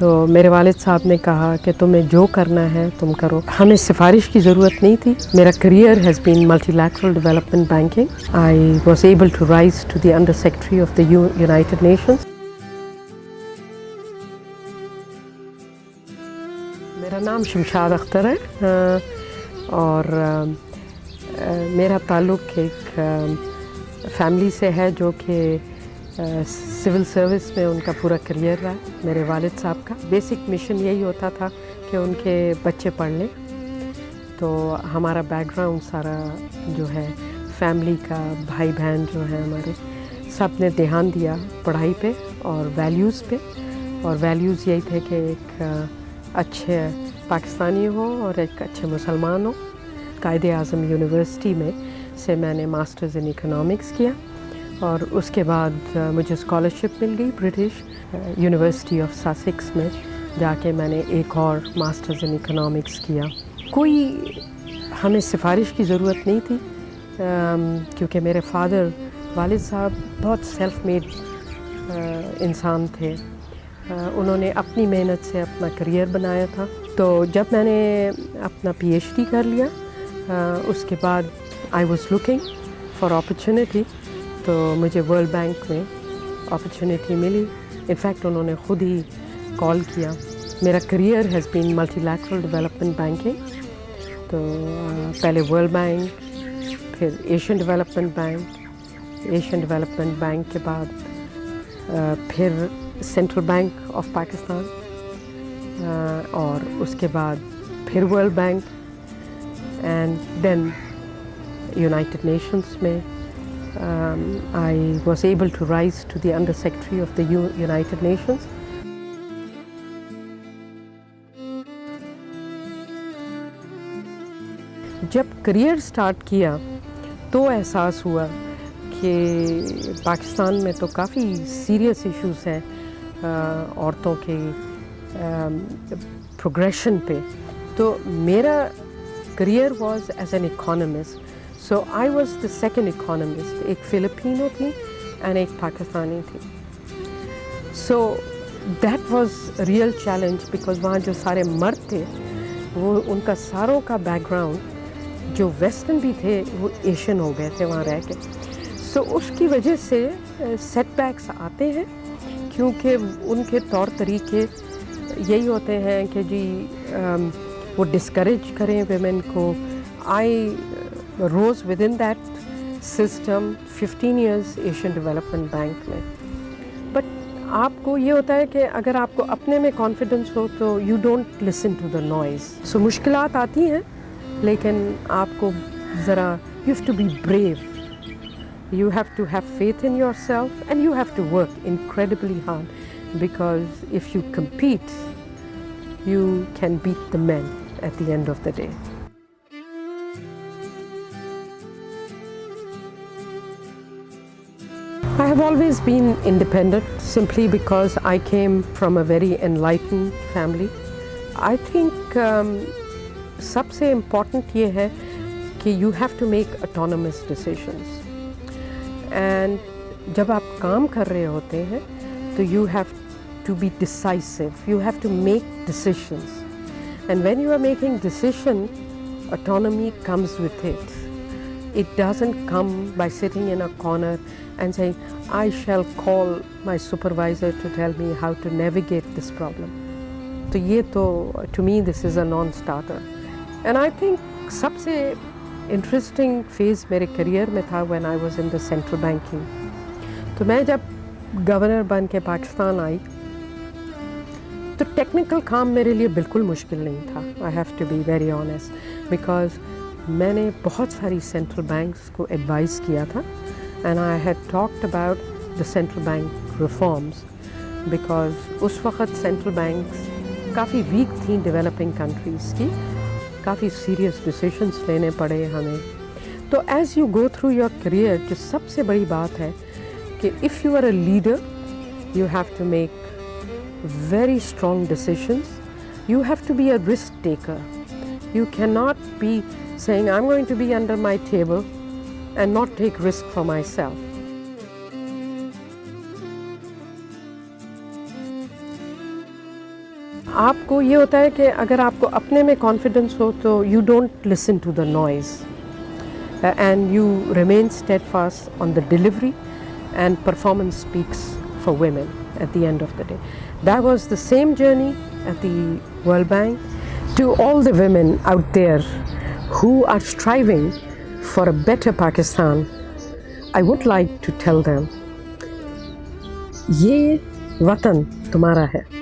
तो मेरे वालिद साहब ने कहा कि तुम्हें जो करना है तुम करो। हमें सिफारिश की ज़रूरत नहीं थी। मेरा career has been multilateral development banking. I was able to rise to the under secretary of the United Nations. मेरा नाम शमशाद अख्तर है और मेरा ताल्लुक़ एक फैमिली से है जो कि सिविल सर्विस में उनका पूरा करियर रहा। मेरे वालिद साहब का बेसिक मिशन यही होता था कि उनके बच्चे पढ़ लें। तो हमारा बैकग्राउंड सारा जो है फैमिली का, भाई बहन जो है हमारे, सब ने ध्यान दिया पढ़ाई पे और वैल्यूज़ पे। और वैल्यूज़ यही थे कि एक अच्छे पाकिस्तानी हो और एक अच्छे मुसलमान हो। कायद-ए-आज़म यूनिवर्सिटी में से मैंने मास्टर्स इन इकोनॉमिक्स किया और उसके बाद मुझे स्कॉलरशिप मिल गई ब्रिटिश यूनिवर्सिटी ऑफ ससेक्स में जाके मैंने एक और मास्टर्स इन इकोनॉमिक्स किया। कोई हमें सिफारिश की ज़रूरत नहीं थी क्योंकि मेरे फादर वालिद साहब बहुत सेल्फ मेड इंसान थे। उन्होंने अपनी मेहनत से अपना करियर बनाया था। तो जब मैंने अपना पीएचडी कर लिया उसके बाद I was looking for opportunity. तो मुझे वर्ल्ड बैंक में अपॉर्चुनिटी मिली। इनफैक्ट उन्होंने ख़ुद ही कॉल किया। मेरा career has been multilateral development banking. तो पहले वर्ल्ड बैंक, फिर Asian Development Bank, Asian Development Bank के बाद फिर सेंट्रल बैंक ऑफ पाकिस्तान और उसके बाद फिर World Bank and then United Nations में I was able to rise to the Under Secretary of the United Nations. जब करियर स्टार्ट किया तो एहसास हुआ कि पाकिस्तान में तो काफ़ी सीरियस इश्यूज हैं औरतों के प्रोग्रेशन पे। तो मेरा career was as an economist. So I was the second economist. एक फिलिपिनो थी and एक पाकिस्तानी थी। So that was a real challenge because वहाँ जो सारे मर्द थे वो उनका सारों का बैकग्राउंड जो वेस्टर्न भी थे वो एशियन हो गए थे वहाँ रह के। So उसकी वजह से सेटबैक्स आते हैं क्योंकि उनके तौर तरीके यही होते हैं कि जी वो डिस्करेज करें वेमेन को। rose within that system 15 years Asian Development bank में। बट आपको ये होता है कि अगर आपको अपने में कॉन्फिडेंस हो तो you don't listen to the noise. सो मुश्किलात आती हैं लेकिन आपको ज़रा you have to be brave, you have to have faith in yourself and you have to work incredibly hard because if you compete you can beat the men at the end of the day. I have always been independent simply because I came from a very enlightened family. I think सबसे important ये है कि you have to make autonomous decisions. And जब आप काम कर रहे होते हैं तो you have to be decisive. You have to make decisions. And when you are making decision, autonomy comes with it. It doesn't come by sitting in a corner and saying, I shall call my supervisor to tell me how to navigate this problem. तो ये तो, to me, this is a non-starter. And I think सबसे interesting phase मेरे career में था when I was in the central banking. तो मैं जब गवर्नर बन के पाकिस्तान आई तो टेक्निकल काम मेरे लिए बिल्कुल मुश्किल नहीं था। I have to be very honest because मैंने बहुत सारी सेंट्रल बैंक्स को एडवाइस किया था and I had talked about the central bank reforms because उस वक्त सेंट्रल बैंक्स काफ़ी वीक थी डेवलपिंग कंट्रीज़ की। काफ़ी सीरियस डिसीजंस लेने पड़े हमें। तो as you go through your career जो सबसे बड़ी बात है कि if you are a leader you have to make very strong decisions. You have to be a risk taker. You cannot be saying, I'm going to be under my table and not take risk for myself. आपको ये होता है कि अगर आपको अपने में confidence हो तो you don't listen to the noise and you remain steadfast on the delivery, and performance speaks for women at the end of the day. That was the same journey at the World Bank. To all the women out there who are striving for a better Pakistan, I would like to tell them, ये वतन तुम्हारा है.